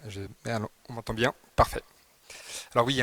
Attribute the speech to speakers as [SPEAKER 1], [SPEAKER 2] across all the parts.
[SPEAKER 1] On m'entend bien? Parfait. Alors oui, il y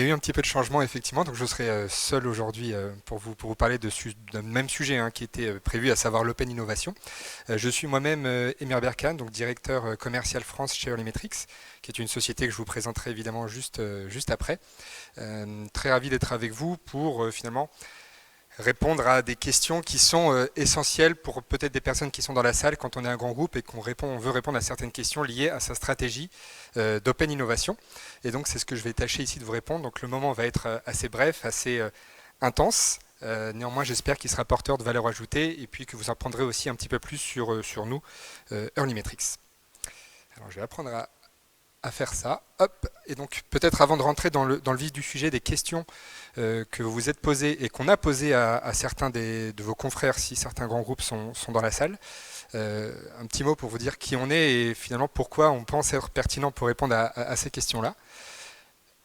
[SPEAKER 1] a eu un petit peu de changement effectivement, donc je serai seul aujourd'hui pour vous parler d'un même sujet hein, qui était prévu, à savoir l'Open Innovation. Je suis moi-même Emir Berkane, donc directeur commercial France chez Earlymetrics, qui est une société que je vous présenterai évidemment juste après. Très ravi d'être avec vous pour finalement répondre à des questions qui sont essentielles pour peut-être des personnes qui sont dans la salle quand on est un grand groupe et on veut répondre à certaines questions liées à sa stratégie d'open innovation. Et donc c'est ce que je vais tâcher ici de vous répondre. Donc le moment va être assez bref, assez intense. Néanmoins, j'espère qu'il sera porteur de valeur ajoutée et puis que vous en prendrez aussi un petit peu plus sur nous, Earlymetrics. Alors je vais apprendre à faire ça. Hop. Et donc peut-être avant de rentrer dans le vif du sujet, des questions que vous vous êtes posées et qu'on a posées à certains de vos confrères, si certains grands groupes sont dans la salle. Un petit mot pour vous dire qui on est et finalement pourquoi on pense être pertinent pour répondre à ces questions-là.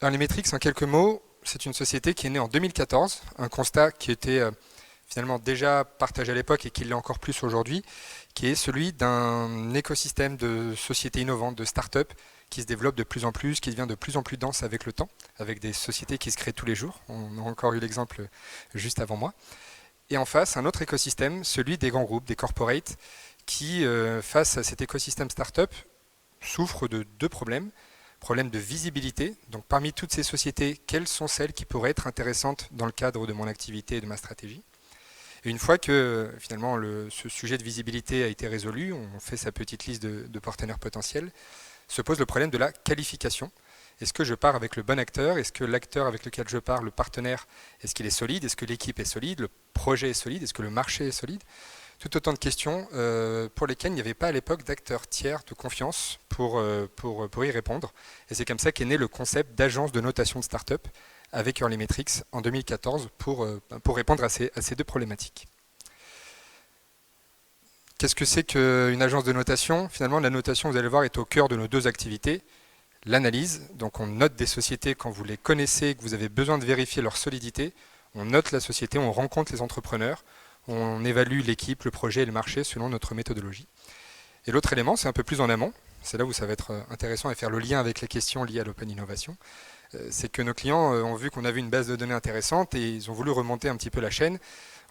[SPEAKER 1] Earlymetrics, en quelques mots, c'est une société qui est née en 2014, un constat qui était finalement déjà partagé à l'époque et qui l'est encore plus aujourd'hui, qui est celui d'un écosystème de sociétés innovantes, de start-up qui se développe de plus en plus, qui devient de plus en plus dense avec le temps, avec des sociétés qui se créent tous les jours. On a encore eu l'exemple juste avant moi. Et en face, un autre écosystème, celui des grands groupes, des corporates, qui, face à cet écosystème start-up, souffrent de deux problèmes. Problème de visibilité. Donc parmi toutes ces sociétés, quelles sont celles qui pourraient être intéressantes dans le cadre de mon activité et de ma stratégie? Et une fois que finalement ce sujet de visibilité a été résolu, on fait sa petite liste de partenaires potentiels, se pose le problème de la qualification. Est-ce que je pars avec le bon acteur? Est-ce que l'acteur avec lequel je pars, le partenaire, est-ce qu'il est solide? Est-ce que l'équipe est solide? Le projet est solide? Est-ce que le marché est solide? Tout autant de questions pour lesquelles il n'y avait pas à l'époque d'acteurs tiers de confiance pour y répondre. Et c'est comme ça qu'est né le concept d'agence de notation de start-up avec Earlymetrics en 2014 pour répondre à ces deux problématiques. Qu'est-ce que c'est qu'une agence de notation? Finalement, la notation, vous allez voir, est au cœur de nos deux activités. L'analyse, donc on note des sociétés quand vous les connaissez, que vous avez besoin de vérifier leur solidité. On note la société, on rencontre les entrepreneurs, on évalue l'équipe, le projet et le marché selon notre méthodologie. Et l'autre élément, c'est un peu plus en amont. C'est là où ça va être intéressant et faire le lien avec les questions liées à l'open innovation. C'est que nos clients ont vu qu'on avait une base de données intéressante et ils ont voulu remonter un petit peu la chaîne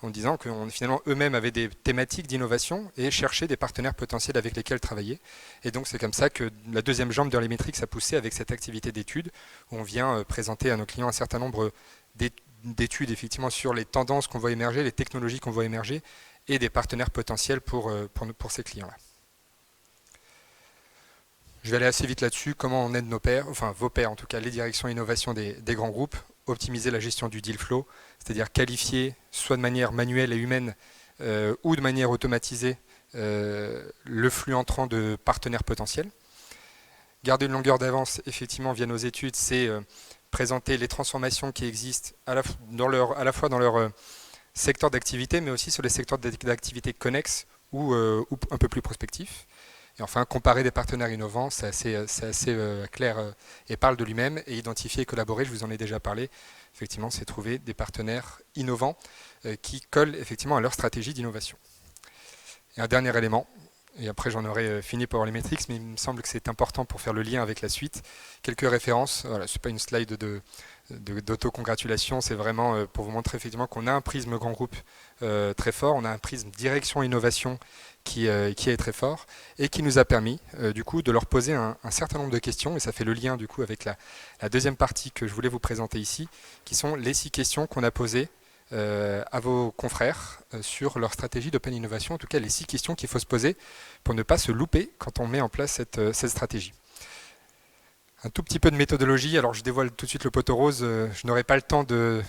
[SPEAKER 1] en disant que finalement eux-mêmes avaient des thématiques d'innovation et cherchaient des partenaires potentiels avec lesquels travailler. Et donc c'est comme ça que la deuxième jambe d'Earlymetrics a poussé avec cette activité d'études où on vient présenter à nos clients un certain nombre d'études effectivement sur les tendances qu'on voit émerger, les technologies qu'on voit émerger et des partenaires potentiels pour ces clients-là. Je vais aller assez vite là-dessus, comment on aide nos pairs, enfin vos pairs en tout cas, les directions innovation des grands groupes, optimiser la gestion du deal flow, c'est-à-dire qualifier soit de manière manuelle et humaine ou de manière automatisée le flux entrant de partenaires potentiels. Garder une longueur d'avance, effectivement, via nos études, c'est présenter les transformations qui existent à la fois dans leur secteur d'activité, mais aussi sur les secteurs d'activité connexes ou un peu plus prospectifs. Et enfin, comparer des partenaires innovants, c'est assez clair et parle de lui-même. Et identifier et collaborer, je vous en ai déjà parlé, effectivement, c'est trouver des partenaires innovants qui collent effectivement à leur stratégie d'innovation. Et un dernier élément, et après j'en aurai fini pour Earlymetrics, mais il me semble que c'est important pour faire le lien avec la suite. Quelques références, voilà, ce n'est pas une slide d'autocongratulation, c'est vraiment pour vous montrer effectivement qu'on a un prisme grand groupe très fort, on a un prisme direction innovation qui est très fort et qui nous a permis du coup de leur poser un certain nombre de questions, et ça fait le lien du coup avec la deuxième partie que je voulais vous présenter ici, qui sont les 6 questions qu'on a posées à vos confrères sur leur stratégie d'open innovation, en tout cas les 6 questions qu'il faut se poser pour ne pas se louper quand on met en place cette stratégie. Un tout petit peu de méthodologie, alors je dévoile tout de suite le poteau rose, je n'aurai pas le temps de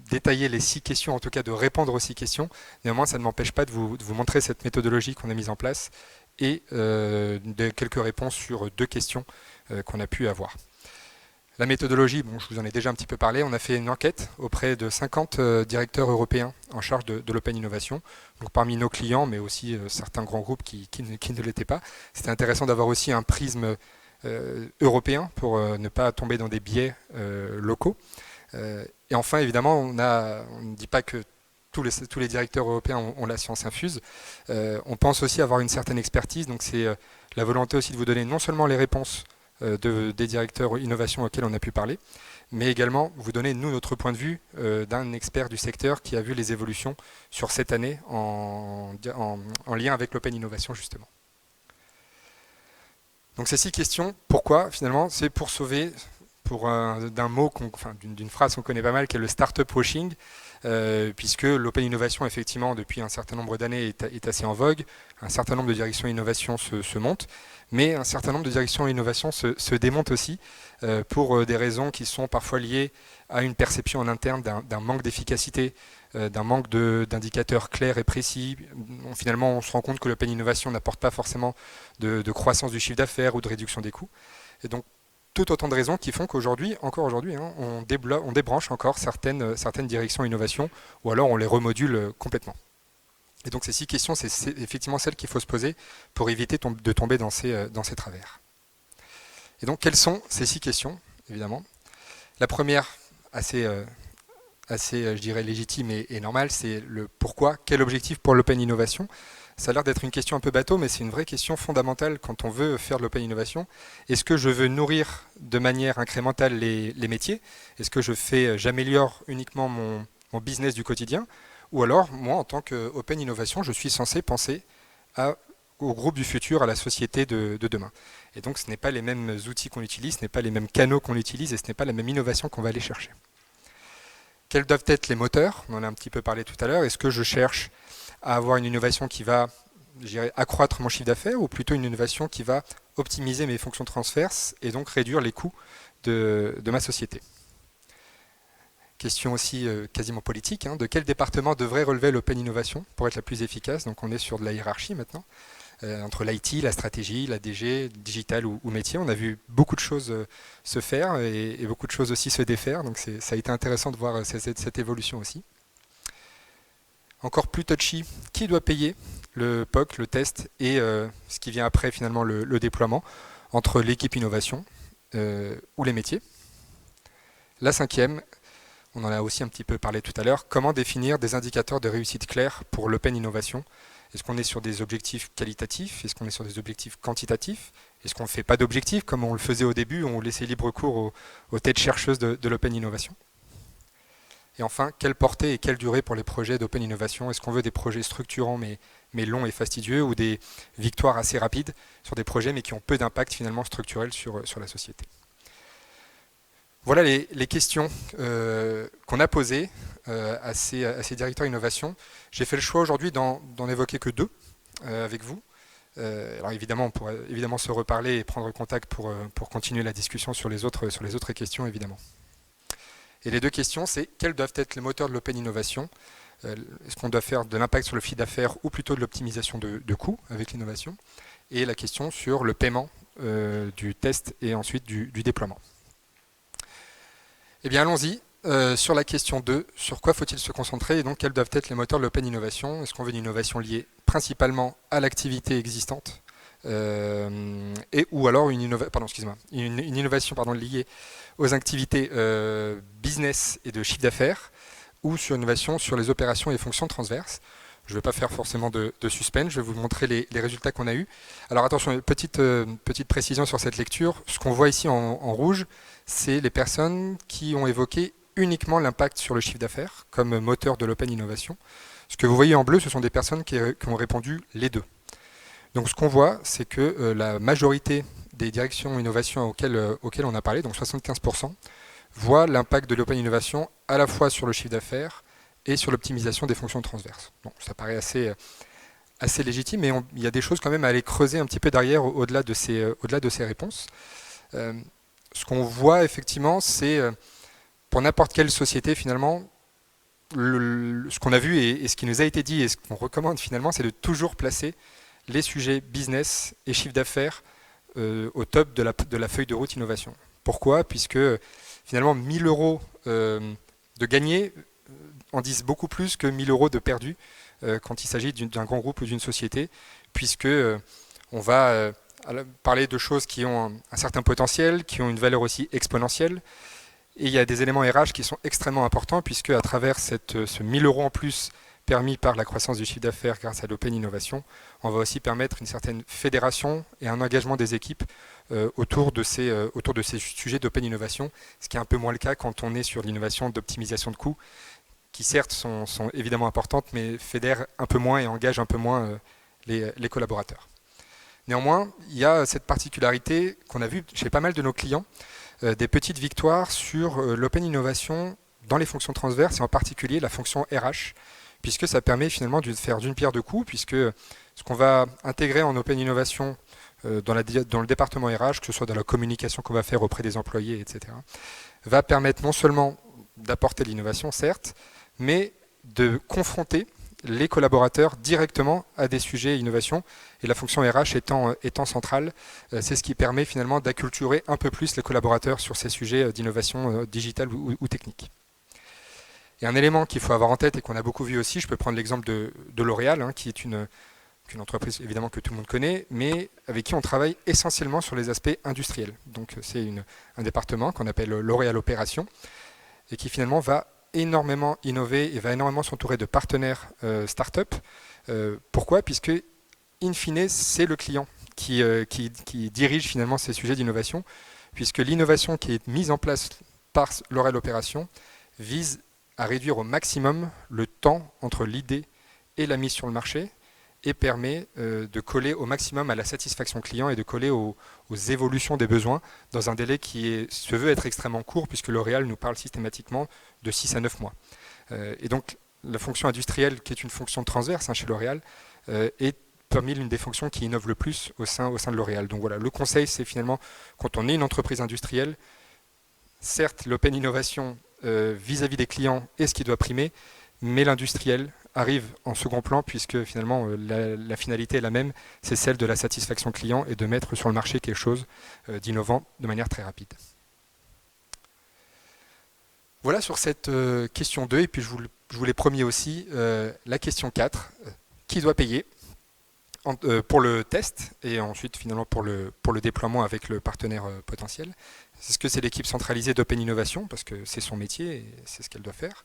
[SPEAKER 1] détailler les 6 questions, en tout cas de répondre aux 6 questions. Néanmoins, ça ne m'empêche pas de vous montrer cette méthodologie qu'on a mise en place et de quelques réponses sur 2 questions qu'on a pu avoir. La méthodologie, bon, je vous en ai déjà un petit peu parlé, on a fait une enquête auprès de 50 directeurs européens en charge de l'open innovation, donc parmi nos clients, mais aussi certains grands groupes qui ne l'étaient pas. C'était intéressant d'avoir aussi un prisme européen pour ne pas tomber dans des biais locaux. Et enfin, évidemment, on ne dit pas que tous les directeurs européens ont la science infuse. On pense aussi avoir une certaine expertise, donc c'est la volonté aussi de vous donner non seulement les réponses des directeurs innovation auxquels on a pu parler, mais également vous donner, nous, notre point de vue d'un expert du secteur qui a vu les évolutions sur cette année en lien avec l'Open Innovation, justement. Donc ces 6 questions, pourquoi finalement? C'est pour sauver, d'un mot, d'une phrase qu'on connaît pas mal, qui est le startup washing, puisque l'open innovation, effectivement, depuis un certain nombre d'années, est assez en vogue. Un certain nombre de directions innovation se montent, mais un certain nombre de directions innovation se démontent aussi pour des raisons qui sont parfois liées à une perception en interne d'un manque d'efficacité, d'un manque d'indicateurs clairs et précis. Finalement, on se rend compte que l'open innovation n'apporte pas forcément de croissance du chiffre d'affaires ou de réduction des coûts. Et donc, tout autant de raisons qui font qu'aujourd'hui, encore aujourd'hui, on débranche encore certaines directions innovation, ou alors on les remodule complètement. Et donc ces 6 questions, c'est effectivement celles qu'il faut se poser pour éviter de tomber dans ces travers. Et donc quelles sont ces 6 questions, évidemment? La première, assez je dirais, légitime et normale, c'est le pourquoi, quel objectif pour l'open innovation. Ça a l'air d'être une question un peu bateau, mais c'est une vraie question fondamentale quand on veut faire de l'open innovation. Est-ce que je veux nourrir de manière incrémentale les métiers? Est-ce que j'améliore uniquement mon business du quotidien? Ou alors, moi, en tant qu'open innovation, je suis censé penser au groupe du futur, à la société de demain. Et donc, ce n'est pas les mêmes outils qu'on utilise, ce n'est pas les mêmes canaux qu'on utilise, et ce n'est pas la même innovation qu'on va aller chercher. Quels doivent être les moteurs? On en a un petit peu parlé tout à l'heure. Est-ce que je cherche à avoir une innovation qui va, je dirais, accroître mon chiffre d'affaires, ou plutôt une innovation qui va optimiser mes fonctions transverses et donc réduire les coûts de ma société? Question aussi quasiment politique, de quel département devrait relever l'open innovation pour être la plus efficace? Donc on est sur de la hiérarchie maintenant, entre l'IT, la stratégie, la DG, digital ou métier. On a vu beaucoup de choses se faire et beaucoup de choses aussi se défaire, donc ça a été intéressant de voir cette évolution aussi. Encore plus touchy, qui doit payer le POC, le test et ce qui vient après finalement le déploiement entre l'équipe innovation ou les métiers? La 5e, on en a aussi un petit peu parlé tout à l'heure, comment définir des indicateurs de réussite clairs pour l'open innovation? Est-ce qu'on est sur des objectifs qualitatifs? Est-ce qu'on est sur des objectifs quantitatifs? Est-ce qu'on ne fait pas d'objectifs comme on le faisait au début, on laissait libre cours aux têtes chercheuses de l'open innovation? Et enfin, quelle portée et quelle durée pour les projets d'open innovation? Est-ce qu'on veut des projets structurants mais longs et fastidieux, ou des victoires assez rapides sur des projets mais qui ont peu d'impact finalement structurel sur la société? Voilà les questions qu'on a posées à ces directeurs innovation. J'ai fait le choix aujourd'hui d'en évoquer que 2 avec vous. Alors évidemment, on pourrait évidemment se reparler et prendre contact pour continuer la discussion sur les autres questions, évidemment. Et les 2 questions, c'est quels doivent être les moteurs de l'open innovation? Est-ce qu'on doit faire de l'impact sur le chiffre d'affaires ou plutôt de l'optimisation de coûts avec l'innovation? Et la question sur le paiement du test et ensuite du déploiement. Eh bien, allons-y. Sur la question 2, sur quoi faut-il se concentrer et donc quels doivent être les moteurs de l'open innovation? Est-ce qu'on veut une innovation liée principalement à l'activité existante ou alors une innovation liée aux activités business et de chiffre d'affaires, ou sur une innovation sur les opérations et fonctions transverses? Je ne vais pas faire forcément de suspense, je vais vous montrer les résultats qu'on a eus. Alors attention, petite précision sur cette lecture. Ce qu'on voit ici en rouge, c'est les personnes qui ont évoqué uniquement l'impact sur le chiffre d'affaires comme moteur de l'open innovation. Ce que vous voyez en bleu, ce sont des personnes qui ont répondu les 2. Donc ce qu'on voit, c'est que la majorité des directions innovation auxquelles on a parlé, donc 75%, voient l'impact de l'open innovation à la fois sur le chiffre d'affaires et sur l'optimisation des fonctions transverses. Bon, ça paraît assez légitime, mais il y a des choses quand même à aller creuser un petit peu derrière au-delà de ces réponses. Ce qu'on voit effectivement, c'est pour n'importe quelle société finalement, ce qu'on a vu et ce qui nous a été dit et ce qu'on recommande finalement, c'est de toujours placer les sujets business et chiffre d'affaires au top de la feuille de route innovation. Pourquoi? Puisque finalement 1000 € de gagnés en disent beaucoup plus que 1000 € de perdus quand il s'agit d'un grand groupe ou d'une société, puisque on va parler de choses qui ont un certain potentiel, qui ont une valeur aussi exponentielle. Et il y a des éléments RH qui sont extrêmement importants, puisque à travers ce 1000 € en plus permis par la croissance du chiffre d'affaires grâce à l'open innovation, on va aussi permettre une certaine fédération et un engagement des équipes autour de ces sujets d'open innovation, ce qui est un peu moins le cas quand on est sur l'innovation d'optimisation de coûts, qui certes sont évidemment importantes, mais fédèrent un peu moins et engagent un peu moins les collaborateurs. Néanmoins, il y a cette particularité qu'on a vue chez pas mal de nos clients, des petites victoires sur l'open innovation dans les fonctions transverses et en particulier la fonction RH, puisque ça permet finalement de faire d'une pierre deux coups, puisque ce qu'on va intégrer en open innovation dans le département RH, que ce soit dans la communication qu'on va faire auprès des employés, etc., va permettre non seulement d'apporter de l'innovation, certes, mais de confronter les collaborateurs directement à des sujets innovation, et la fonction RH étant centrale, c'est ce qui permet finalement d'acculturer un peu plus les collaborateurs sur ces sujets d'innovation digitale ou technique. Et un élément qu'il faut avoir en tête et qu'on a beaucoup vu aussi, je peux prendre l'exemple de L'Oréal, hein, qui est une entreprise évidemment que tout le monde connaît, mais avec qui on travaille essentiellement sur les aspects industriels. Donc c'est un département qu'on appelle L'Oréal Opération, et qui finalement va énormément innover et va énormément s'entourer de partenaires start-up. Pourquoi ? Puisque, in fine, c'est le client qui dirige finalement ces sujets d'innovation, puisque l'innovation qui est mise en place par L'Oréal Opération vise à réduire au maximum le temps entre l'idée et la mise sur le marché, et permet de coller au maximum à la satisfaction client et de coller aux évolutions des besoins dans un délai qui se veut être extrêmement court, puisque L'Oréal nous parle systématiquement de 6 à 9 mois. Et donc la fonction industrielle, qui est une fonction transverse chez L'Oréal, est parmi l'une des fonctions qui innove le plus au sein de L'Oréal. Donc voilà, le conseil, c'est finalement, quand on est une entreprise industrielle, certes l'open innovation vis-à-vis des clients est ce qui doit primer, mais l'industriel arrive en second plan, puisque finalement la finalité est la même, c'est celle de la satisfaction client et de mettre sur le marché quelque chose d'innovant de manière très rapide. Voilà sur cette question 2, et puis je vous l'ai promis aussi, la question 4, qui doit payer pour le test et ensuite finalement pour le déploiement avec le partenaire potentiel. Est-ce que c'est l'équipe centralisée d'Open Innovation, parce que c'est son métier et c'est ce qu'elle doit faire,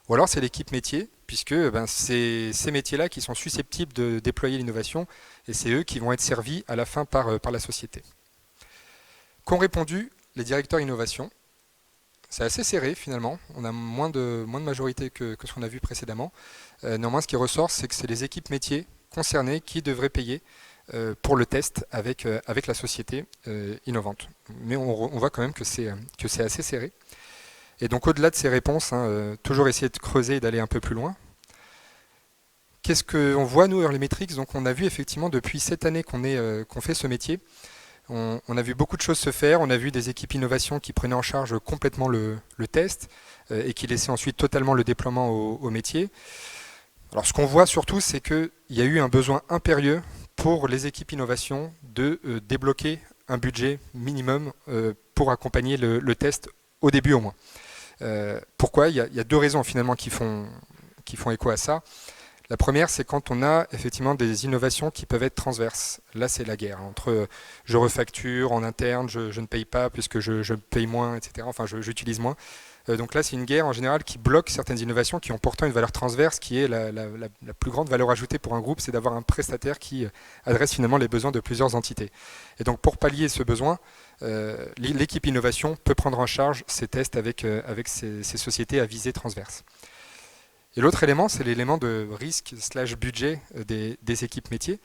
[SPEAKER 1] ou alors c'est l'équipe métier, puisque c'est ces métiers-là qui sont susceptibles de déployer l'innovation, et c'est eux qui vont être servis à la fin par la société. Qu'ont répondu les directeurs innovation ? C'est assez serré finalement, on a moins de majorité que ce qu'on a vu précédemment. Néanmoins, ce qui ressort, c'est que c'est les équipes métiers concernées qui devraient payer pour le test avec la société innovante. Mais on voit quand même que c'est assez serré. Et donc au-delà de ces réponses, toujours essayer de creuser et d'aller un peu plus loin. Qu'est-ce qu'on voit nous, Early Metrics ? Donc on a vu effectivement depuis cette année qu'on fait ce métier, on a vu beaucoup de choses se faire, on a vu des équipes innovation qui prenaient en charge complètement le test et qui laissaient ensuite totalement le déploiement au métier. Alors ce qu'on voit surtout, c'est qu'il y a eu un besoin impérieux pour les équipes innovation de débloquer un budget minimum pour accompagner le test au début au moins. Pourquoi ? Il y a deux raisons finalement qui font écho à ça. La première, c'est quand on a effectivement des innovations qui peuvent être transverses. Là, c'est la guerre entre je refacture en interne, je ne paye pas puisque je paye moins, etc. Enfin, j'utilise moins. Donc là, c'est une guerre en général qui bloque certaines innovations qui ont pourtant une valeur transverse, qui est la plus grande valeur ajoutée pour un groupe, c'est d'avoir un prestataire qui adresse finalement les besoins de plusieurs entités. Et donc pour pallier ce besoin, l'équipe innovation peut prendre en charge ces tests avec ces sociétés à visée transverse. Et l'autre élément, c'est l'élément de risque/budget des équipes métiers.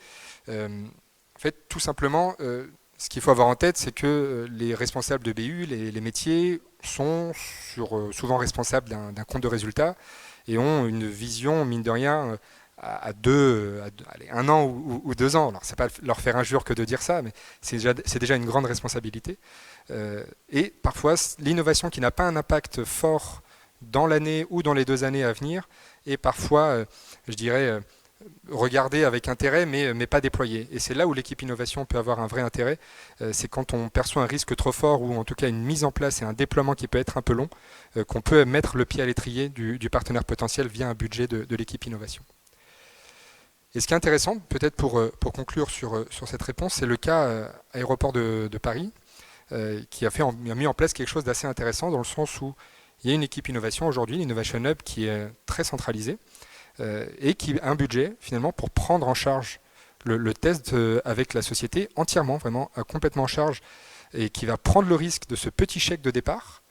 [SPEAKER 1] En fait, tout simplement, ce qu'il faut avoir en tête, c'est que les responsables de BU, les métiers, sont souvent responsables d'un compte de résultats et ont une vision, mine de rien, à un an ou 2 ans. Alors, c'est pas leur faire injure que de dire ça, mais c'est déjà une grande responsabilité. Et parfois, l'innovation qui n'a pas un impact fort dans l'année ou dans les 2 années à venir est parfois, je dirais, regardée avec intérêt mais pas déployée. Et c'est là où l'équipe innovation peut avoir un vrai intérêt, c'est quand on perçoit un risque trop fort ou en tout cas une mise en place et un déploiement qui peut être un peu long, qu'on peut mettre le pied à l'étrier du partenaire potentiel via un budget de l'équipe innovation. Et ce qui est intéressant, peut-être pour conclure sur cette réponse, c'est le cas Aéroport de Paris, qui a mis en place quelque chose d'assez intéressant dans le sens où il y a une équipe innovation aujourd'hui, l'Innovation Hub, qui est très centralisée et qui a un budget finalement pour prendre en charge le test avec la société entièrement, vraiment complètement en charge, et qui va prendre le risque de ce petit chèque de départ,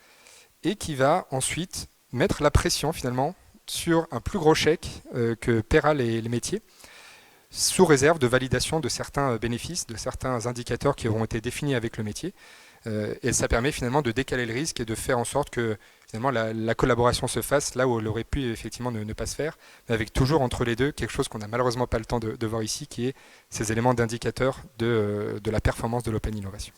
[SPEAKER 1] et qui va ensuite mettre la pression finalement sur un plus gros chèque que paiera les métiers, sous réserve de validation de certains bénéfices, de certains indicateurs qui auront été définis avec le métier. Et ça permet finalement de décaler le risque et de faire en sorte que finalement la collaboration se fasse là où elle aurait pu effectivement ne pas se faire, mais avec toujours entre les deux quelque chose qu'on n'a malheureusement pas le temps de voir ici, qui est ces éléments d'indicateurs de la performance de l'Open Innovation.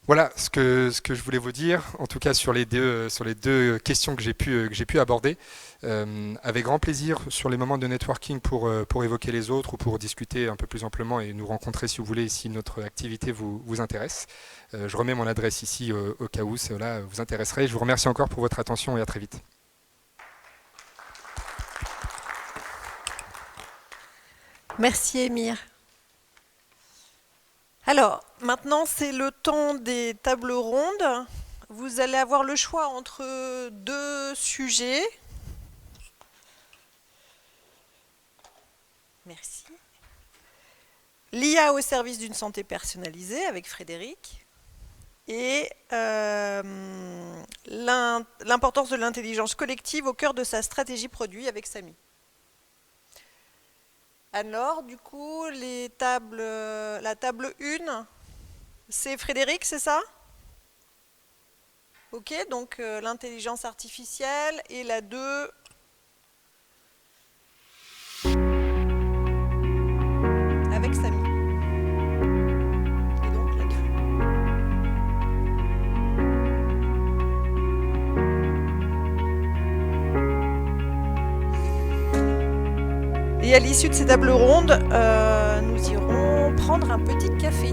[SPEAKER 1] Voilà ce que je voulais vous dire, en tout cas sur les deux questions que j'ai pu aborder. Avec grand plaisir sur les moments de networking pour évoquer les autres ou pour discuter un peu plus amplement et nous rencontrer si vous voulez, si notre activité vous intéresse. Je remets mon adresse ici au cas où cela vous intéresserait. Je vous remercie encore pour votre attention et à très vite.
[SPEAKER 2] Merci Émir. Alors, maintenant c'est le temps des tables rondes. Vous allez avoir le choix entre deux sujets. Merci. L'IA au service d'une santé personnalisée avec Frédéric et l'importance de l'intelligence collective au cœur de sa stratégie produit avec Samy. Alors, du coup, la table 1, c'est Frédéric, c'est ça? Ok, donc l'intelligence artificielle et la 2... avec Samy. Et donc la 2. Et à l'issue de ces tables rondes, nous irons prendre un petit café.